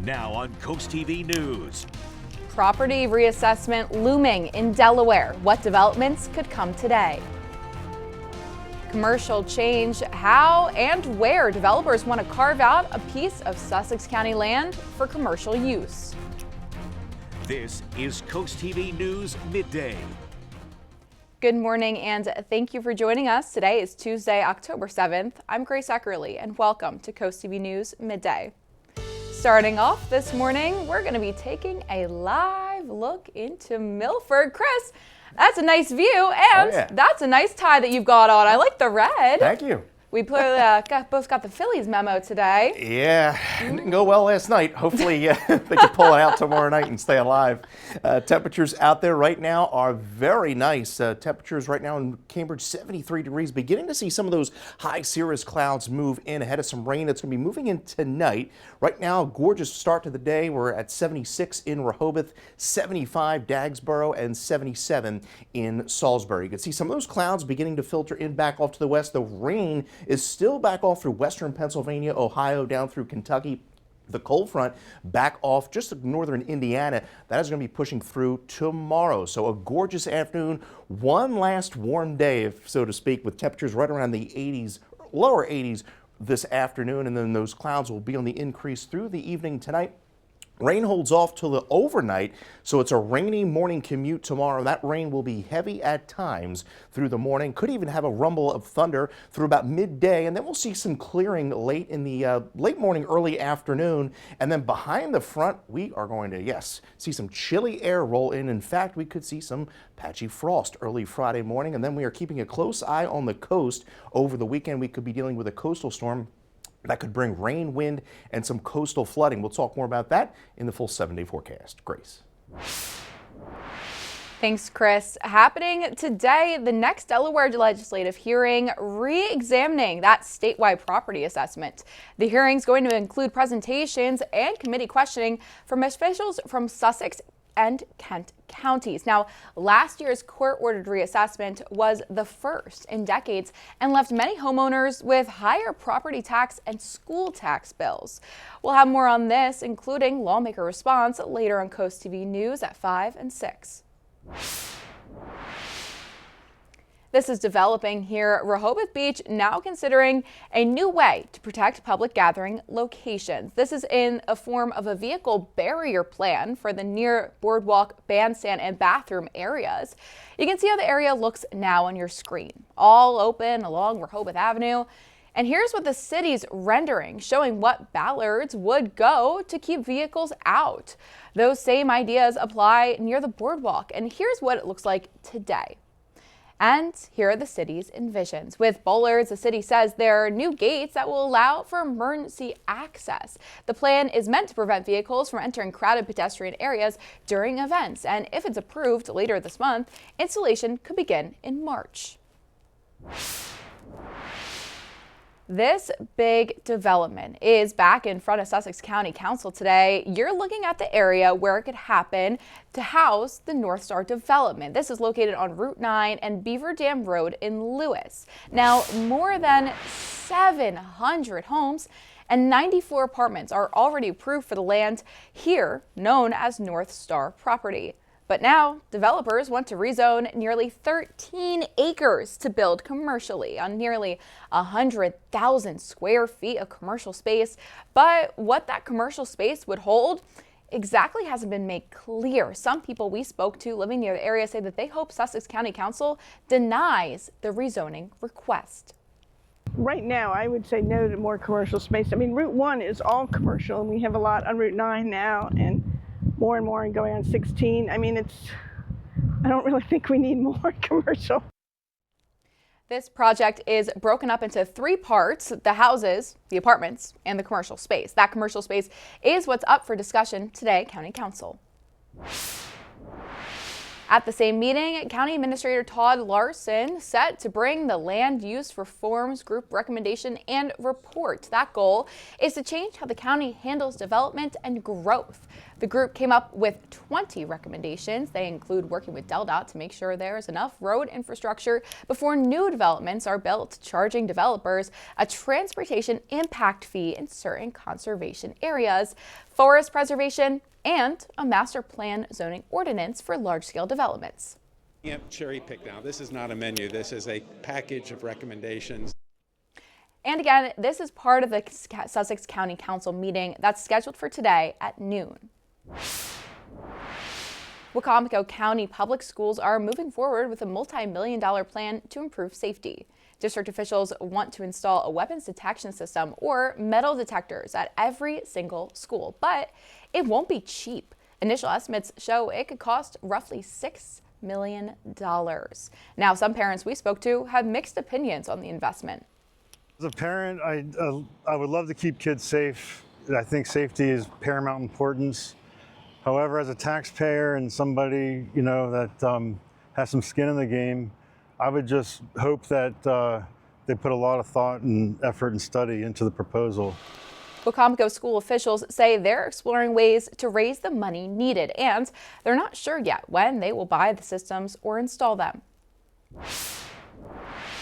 Now on CoastTV News. Property reassessment looming in Delaware. What developments could come today? Commercial change, how and where developers want to carve out a piece of Sussex County land for commercial use. This is CoastTV News Midday. Good morning and thank you for joining us. Today is Tuesday, October 7th. I'm Grace Eckerly and welcome to CoastTV News Midday. Starting off this morning, we're going to be taking a live look into Milford. Chris, that's a nice view, and That's a nice tie that you've got on. I like the red. Thank you. We both got the Phillies memo today. Yeah, it didn't go well last night. Hopefully they can pull it out tomorrow night and stay alive. Temperatures out there right now are very nice. Temperatures right now in Cambridge, 73 degrees. Beginning to see some of those high cirrus clouds move in ahead of some rain that's going to be moving in tonight. Right now, gorgeous start to the day. We're at 76 in Rehoboth, 75 Dagsboro, and 77 in Salisbury. You can see some of those clouds beginning to filter in back off to the west. The rain is still back off through western Pennsylvania, Ohio, down through Kentucky. The cold front back off just northern Indiana. That is going to be pushing through tomorrow. So a gorgeous afternoon, one last warm day, so to speak, with temperatures right around the 80s, lower 80s this afternoon. And then those clouds will be on the increase through the evening tonight. Rain holds off till the overnight, so it's a rainy morning commute tomorrow. That rain will be heavy at times through the morning. Could even have a rumble of thunder through about midday, and then we'll see some clearing late in the late morning, early afternoon. And then behind the front, we are going to, see some chilly air roll in. In fact, we could see some patchy frost early Friday morning, and then we are keeping a close eye on the coast. Over the weekend, we could be dealing with a coastal storm that could bring rain, wind, and some coastal flooding. We'll talk more about that in the full 7-day forecast. Grace. Thanks, Chris. Happening today, the next Delaware legislative hearing re-examining that statewide property assessment. The hearing is going to include presentations and committee questioning from officials from Sussex and Kent counties. Now, last year's court-ordered reassessment was the first in decades and left many homeowners with higher property tax and school tax bills. We'll have more on this, including lawmaker response, later on CoastTV News at 5 and 6. This is developing here at Rehoboth Beach, now considering a new way to protect public gathering locations. This is in a form of a vehicle barrier plan for the near boardwalk, bandstand, and bathroom areas. You can see how the area looks now on your screen, all open along Rehoboth Avenue. And here's what the city's rendering, showing what ballards would go to keep vehicles out. Those same ideas apply near the boardwalk, and here's what it looks like today. And here are the city's envisions. With bollards, the city says there are new gates that will allow for emergency access. The plan is meant to prevent vehicles from entering crowded pedestrian areas during events. And if it's approved later this month, installation could begin in March. This big development is back in front of Sussex County Council today. You're looking at the area where it could happen to house the North Star development. This is located on Route 9 and Beaver Dam Road in Lewes. Now, more than 700 homes and 94 apartments are already approved for the land here, known as North Star property. But now, developers want to rezone nearly 13 acres to build commercially on nearly 100,000 square feet of commercial space. But what that commercial space would hold exactly hasn't been made clear. Some people we spoke to living near the area say that they hope Sussex County Council denies the rezoning request. Right now, I would say no to more commercial space. I mean, Route 1 is all commercial, and we have a lot on Route 9 now, and more and going on 16. I mean, I don't really think we need more commercial. This project is broken up into 3 parts: the houses, the apartments, and the commercial space. That commercial space is what's up for discussion today, County Council. At the same meeting, County Administrator Todd Larson set to bring the Land Use Reforms Group recommendation and report. That goal is to change how the county handles development and growth. The group came up with 20 recommendations. They include working with DelDOT to make sure there is enough road infrastructure before new developments are built, charging developers a transportation impact fee in certain conservation areas, forest preservation, and a master plan zoning ordinance for large-scale developments. You can't cherry pick now. This is not a menu. This is a package of recommendations. And again, this is part of the Sussex County Council meeting that's scheduled for today at noon. Wacomico County Public Schools are moving forward with a multi-million-dollar plan to improve safety. District officials want to install a weapons detection system or metal detectors at every single school, but it won't be cheap. Initial estimates show it could cost roughly $6 million. Now, some parents we spoke to have mixed opinions on the investment. As a parent, I would love to keep kids safe. I think safety is paramount importance. However, as a taxpayer and somebody, that has some skin in the game, I would just hope that they put a lot of thought and effort and study into the proposal. Wacomico school officials say they're exploring ways to raise the money needed, and they're not sure yet when they will buy the systems or install them.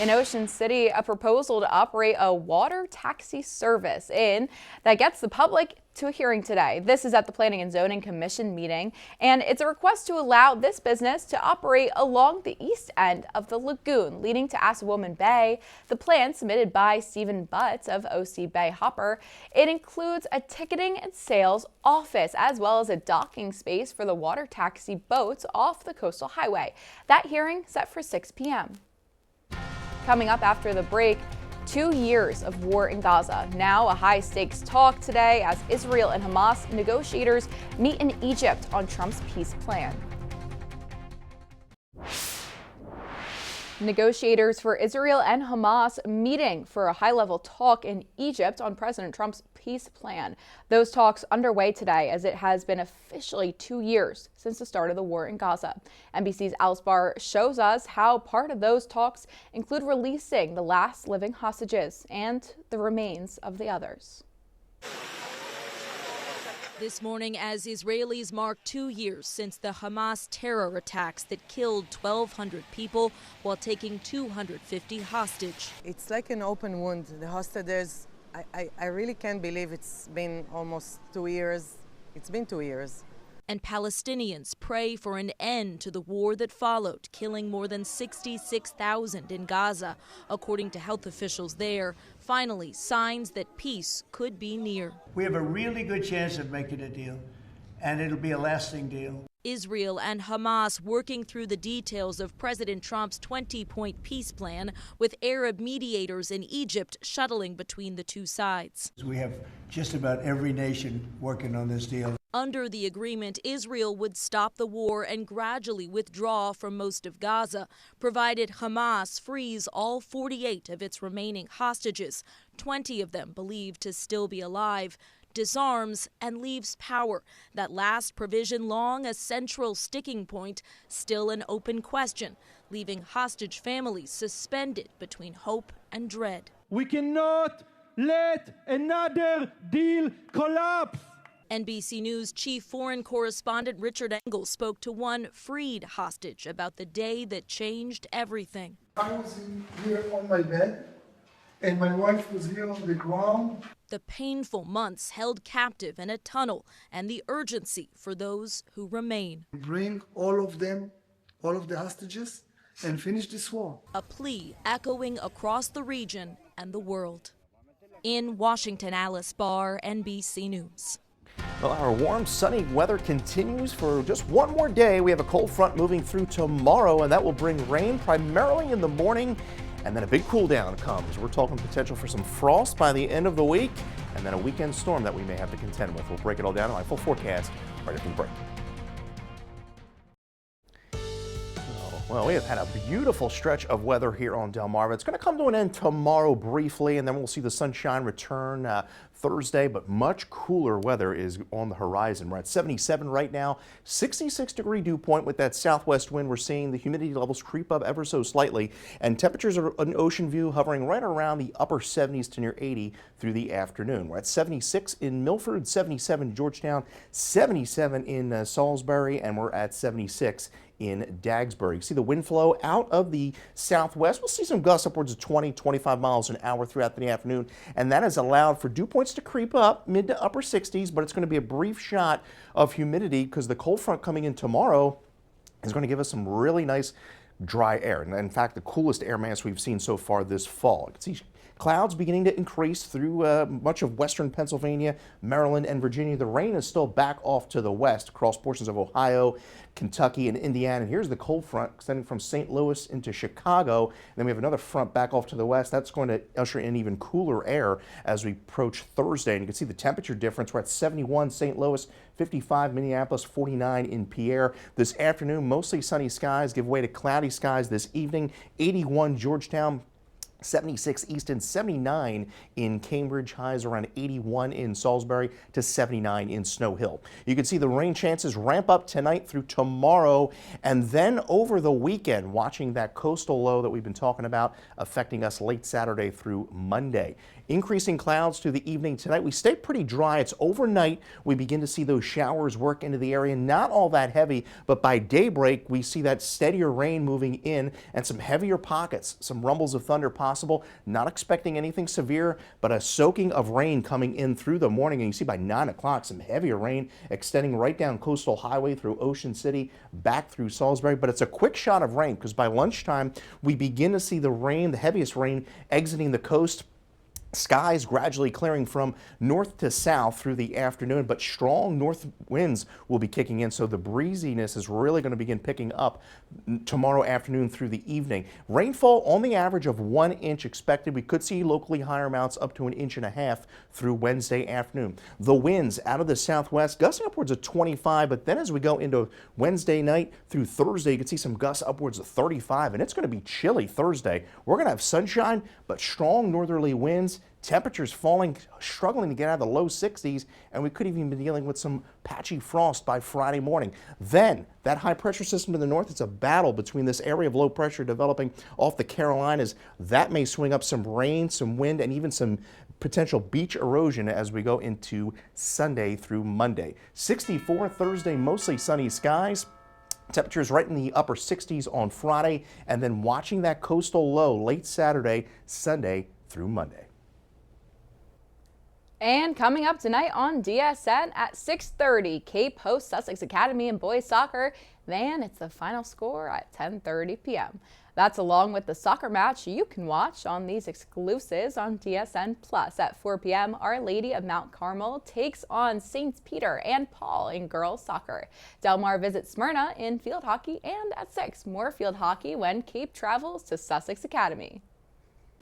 In Ocean City, a proposal to operate a water taxi service that gets the public to a hearing today. This is at the Planning and Zoning Commission meeting, and it's a request to allow this business to operate along the east end of the lagoon, leading to Assawoman Bay. The plan, submitted by Stephen Butts of OC Bay Hopper, it includes a ticketing and sales office, as well as a docking space for the water taxi boats off the coastal highway. That hearing set for 6 p.m. Coming up after the break, 2 years of war in Gaza. Now a high-stakes talk today as Israel and Hamas negotiators meet in Egypt on Trump's peace plan. Negotiators for Israel and Hamas meeting for a high-level talk in Egypt on President Trump's peace plan. Those talks underway today as it has been officially 2 years since the start of the war in Gaza. NBC's Alice Barr shows us how part of those talks include releasing the last living hostages and the remains of the others. This morning, as Israelis mark 2 years since the Hamas terror attacks that killed 1,200 people while taking 250 hostage. It's like an open wound. The hostages, I really can't believe it's been almost 2 years. It's been 2 years. And Palestinians pray for an end to the war that followed, killing more than 66,000 in Gaza, according to health officials there. Finally, signs that peace could be near. We have a really good chance of making a deal, and it'll be a lasting deal. Israel and Hamas working through the details of President Trump's 20-point peace plan, with Arab mediators in Egypt shuttling between the two sides. We have just about every nation working on this deal. Under the agreement, Israel would stop the war and gradually withdraw from most of Gaza, provided Hamas frees all 48 of its remaining hostages, 20 of them believed to still be alive, disarms and leaves power. That last provision, long a central sticking point, still an open question, leaving hostage families suspended between hope and dread. We cannot let another deal collapse. NBC News chief foreign correspondent Richard Engel spoke to one freed hostage about the day that changed everything. I was here on my bed, and my wife was here on the ground. The painful months held captive in a tunnel and the urgency for those who remain. Bring all of them, all of the hostages, and finish this war. A plea echoing across the region and the world. In Washington, Alice Barr, NBC News. Well, our warm, sunny weather continues for just one more day. We have a cold front moving through tomorrow, and that will bring rain primarily in the morning, and then a big cool down comes. We're talking potential for some frost by the end of the week, and then a weekend storm that we may have to contend with. We'll break it all down in my full forecast right after the break. Well, we have had a beautiful stretch of weather here on Delmarva. It's going to come to an end tomorrow briefly, and then we'll see the sunshine return Thursday, but much cooler weather is on the horizon. We're at 77 right now, 66-degree dew point with that southwest wind. We're seeing the humidity levels creep up ever so slightly, and temperatures are an ocean view hovering right around the upper 70s to near 80 through the afternoon. We're at 76 in Milford, 77 in Georgetown, 77 in Salisbury, and we're at 76 in Dagsbury. See the wind flow out of the southwest. We'll see some gusts upwards of 20-25 miles an hour throughout the afternoon, and that has allowed for dew points to creep up mid to upper 60s, but it's going to be a brief shot of humidity because the cold front coming in tomorrow is going to give us some really nice dry air. And in fact, the coolest air mass we've seen so far this fall. You can see clouds beginning to increase through much of western Pennsylvania, Maryland, and Virginia. The rain is still back off to the west across portions of Ohio, Kentucky, and Indiana. And here's the cold front extending from St. Louis into Chicago. And then we have another front back off to the west. That's going to usher in even cooler air as we approach Thursday. And you can see the temperature difference. We're at 71 St. Louis, 55 Minneapolis, 49 in Pierre. This afternoon, mostly sunny skies give way to cloudy skies this evening. 81 Georgetown, 76 Easton, 79 in Cambridge, highs around 81 in Salisbury to 79 in Snow Hill. You can see the rain chances ramp up tonight through tomorrow, and then over the weekend, watching that coastal low that we've been talking about affecting us late Saturday through Monday. Increasing clouds through the evening tonight. We stay pretty dry. It's overnight. We begin to see those showers work into the area. Not all that heavy, but by daybreak, we see that steadier rain moving in and some heavier pockets, some rumbles of thunder possible. Not expecting anything severe, but a soaking of rain coming in through the morning. And you see by 9 o'clock, some heavier rain extending right down Coastal Highway through Ocean City, back through Salisbury. But it's a quick shot of rain because by lunchtime, we begin to see the rain, the heaviest rain, exiting the coast. Skies gradually clearing from north to south through the afternoon, but strong north winds will be kicking in, so the breeziness is really going to begin picking up tomorrow afternoon through the evening. Rainfall on the average of 1 inch expected. We could see locally higher amounts up to 1.5 inches through Wednesday afternoon. The winds out of the southwest gusting upwards of 25, but then as we go into Wednesday night through Thursday, you can see some gusts upwards of 35, and it's going to be chilly Thursday. We're going to have sunshine, but strong northerly winds. Temperatures falling, struggling to get out of the low 60s, and we could even be dealing with some patchy frost by Friday morning. Then, that high pressure system to the north, it's a battle between this area of low pressure developing off the Carolinas. That may swing up some rain, some wind, and even some potential beach erosion as we go into Sunday through Monday. 64 Thursday, mostly sunny skies. Temperatures right in the upper 60s on Friday, and then watching that coastal low late Saturday, Sunday through Monday. And coming up tonight on DSN at 6:30, Cape hosts Sussex Academy in boys soccer. Then it's the final score at 10:30 p.m. That's along with the soccer match you can watch on these exclusives on DSN Plus. At 4 p.m., Our Lady of Mount Carmel takes on Saints Peter and Paul in girls soccer. Del Mar visits Smyrna in field hockey, and at 6, more field hockey when Cape travels to Sussex Academy.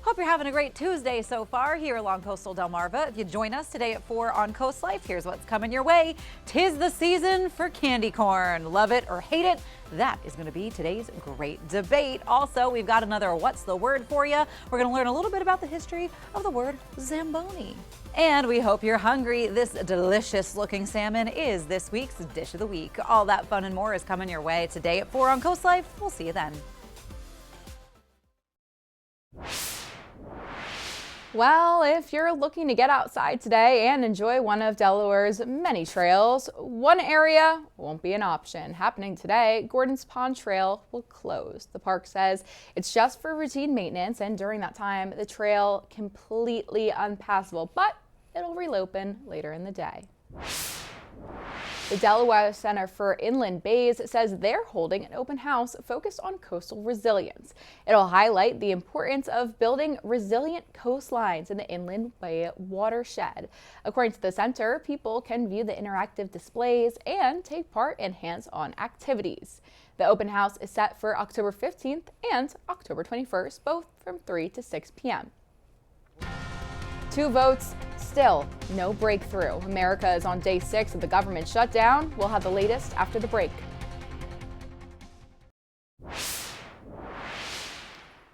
Hope you're having a great Tuesday so far here along coastal Delmarva. If you join us today at 4 on Coast Life, here's what's coming your way. 'Tis the season for candy corn. Love it or hate it? That is going to be today's great debate. Also, we've got another What's the Word for you. We're going to learn a little bit about the history of the word Zamboni. And we hope you're hungry. This delicious looking salmon is this week's Dish of the Week. All that fun and more is coming your way today at 4 on Coast Life. We'll see you then. Well, if you're looking to get outside today and enjoy one of Delaware's many trails, one area won't be an option. Happening today, Gordon's Pond Trail will close. The park says it's just for routine maintenance, and during that time, the trail completely unpassable, but it'll reopen later in the day. The Delaware Center for Inland Bays says they're holding an open house focused on coastal resilience. It'll highlight the importance of building resilient coastlines in the Inland Bay watershed. According to the center, people can view the interactive displays and take part in hands-on activities. The open house is set for October 15th and October 21st, both from 3 to 6 p.m. 2 votes. Still, no breakthrough. America is on day 6 of the government shutdown. We'll have the latest after the break.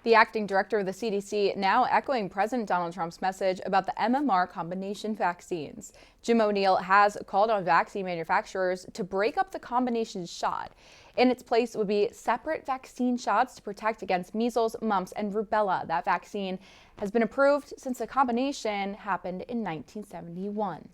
The acting director of the CDC now echoing President Donald Trump's message about the MMR combination vaccines. Jim O'Neill has called on vaccine manufacturers to break up the combination shot. In its place would be separate vaccine shots to protect against measles, mumps, and rubella. That vaccine has been approved since the combination happened in 1971.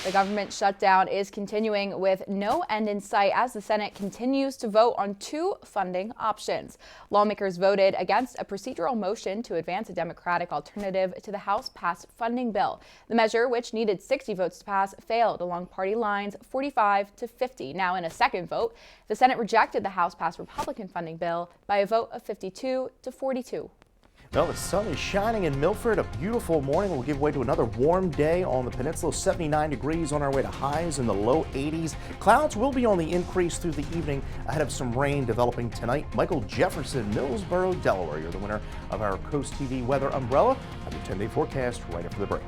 The government shutdown is continuing with no end in sight as the Senate continues to vote on two funding options. Lawmakers voted against a procedural motion to advance a Democratic alternative to the House-passed funding bill. The measure, which needed 60 votes to pass, failed along party lines 45 to 50. Now, in a second vote, the Senate rejected the House-passed Republican funding bill by a vote of 52 to 42. Well, the sun is shining in Milford. A beautiful morning will give way to another warm day on the peninsula. 79 degrees on our way to highs in the low 80s. Clouds will be on the increase through the evening ahead of some rain developing tonight. Michael Jefferson, Millsboro, Delaware. You're the winner of our Coast TV weather umbrella. I have your 10-day forecast right after the break.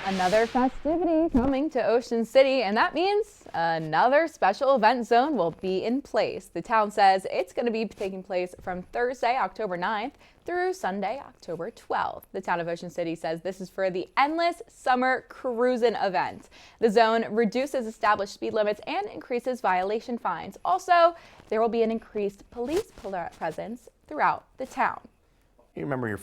Another festivity coming to Ocean City, and that means another special event zone will be in place. The town says it's going to be taking place from Thursday, October 9th through Sunday, October 12th. The town of Ocean City says this is for the Endless Summer Cruisin' event. The zone reduces established speed limits and increases violation fines. Also, there will be an increased police presence throughout the town. You remember your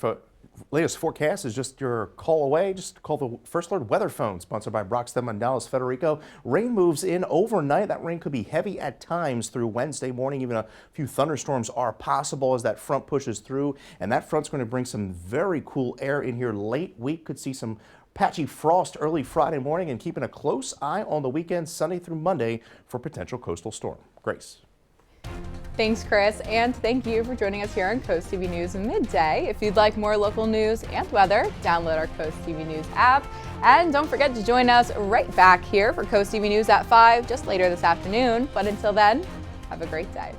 latest forecast is just your call away. Just call the First Alert Weather Phone, sponsored by Broxton and Dallas Federico. Rain moves in overnight. That rain could be heavy at times through Wednesday morning. Even a few thunderstorms are possible as that front pushes through. And that front's going to bring some very cool air in here late week. Could see some patchy frost early Friday morning, and keeping a close eye on the weekend, Sunday through Monday, for potential coastal storm. Grace. Thanks, Chris, and thank you for joining us here on Coast TV News Midday. If you'd like more local news and weather, download our Coast TV News app. And don't forget to join us right back here for Coast TV News at 5 just later this afternoon. But until then, have a great day.